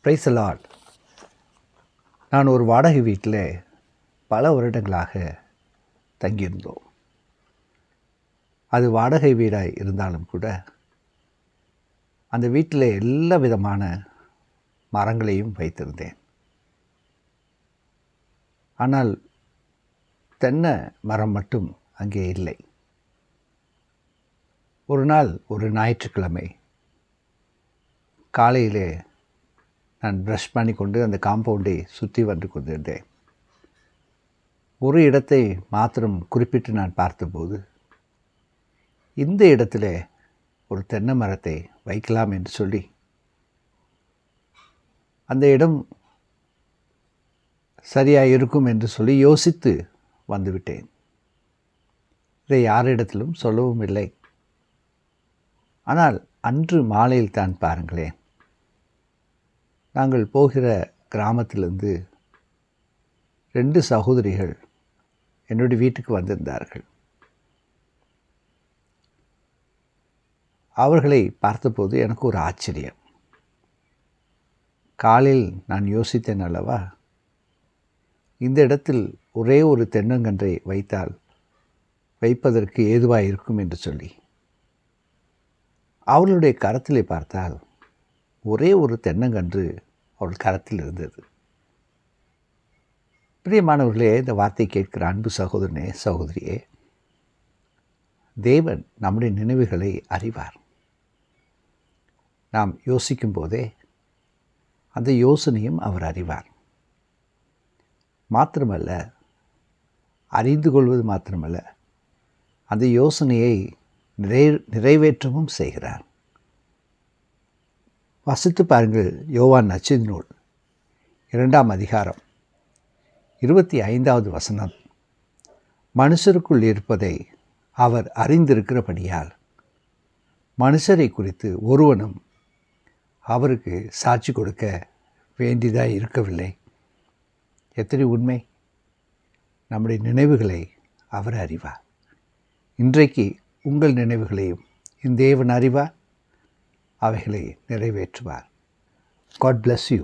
Praise the Lord. நான் ஒரு வாடகை வீட்டில் பல வருடங்களாக தங்கியிருந்தோம். அது வாடகை வீடாக இருந்தாலும் கூட அந்த வீட்டில் எல்லா விதமான மரங்களையும் வைத்திருந்தேன். ஆனால் தென்னை மரம் மட்டும் அங்கே இல்லை. ஒரு நாள் ஒரு ஞாயிற்றுக்கிழமை காலையிலே நான் ப்ரஷ் பண்ணி கொண்டு அந்த காம்பவுண்டை சுற்றி வந்து கொண்டிருந்தேன். ஒரு இடத்தை மாத்திரம் குறிப்பிட்டு நான் பார்த்தபோது, இந்த இடத்துல ஒரு தென்னை மரத்தை வைக்கலாம் என்று சொல்லி அந்த இடம் சரியாக இருக்கும் என்று சொல்லி யோசித்து வந்துவிட்டேன். இதை யாரிடத்திலும் சொல்லவும் இல்லை. ஆனால் அன்று மாலையில் தான் பாருங்களேன், நாங்கள் போகிற கிராமத்திலிருந்து 2 சகோதரிகள் என்னுடைய வீட்டுக்கு வந்திருந்தார்கள். அவர்களை பார்த்தபோது எனக்கு ஒரு ஆச்சரியம். காலையில் நான் யோசித்தேன் அல்லவா, இந்த இடத்தில் ஒரே ஒரு தென்னங்கன்றை வைப்பதற்கு ஏதுவாக இருக்கும் என்று சொல்லி. அவர்களுடைய கரத்திலே பார்த்தால் ஒரே ஒரு தென்னங்கன்று அவள் கரத்தில் இருந்தது. பிரியமானவர்களே, இந்த வார்த்தை கேட்கிற அன்பு சகோதரனே, சகோதரியே, தேவன் நம்முடைய நினைவுகளை அறிவார். நாம் யோசிக்கும் போதே அந்த யோசனையும் அவர் அறிவார். மாத்திரமல்ல, அறிந்து கொள்வது மாத்திரமல்ல, அந்த யோசனையை நிறைவேற்றவும் செய்கிறார். வாசித்து பாருங்கள். யோவான் நற்செய்தி நூல் 2ஆம் அதிகாரம் 25வது வசனம். மனுஷருக்குள் இருப்பதை அவர் அறிந்திருக்கிறபடியால் மனுஷரை குறித்து ஒருவனும் அவருக்கு சாட்சி கொடுக்க வேண்டியதாக இருக்கவில்லை. எத்தனை உண்மை! நம்முடைய நினைவுகளை அவர் அறிவார். இன்றைக்கு உங்கள் நினைவுகளையும் இந்த தேவன் அறிவார், அவைகளை நிறைவேற்றுவார். God bless you.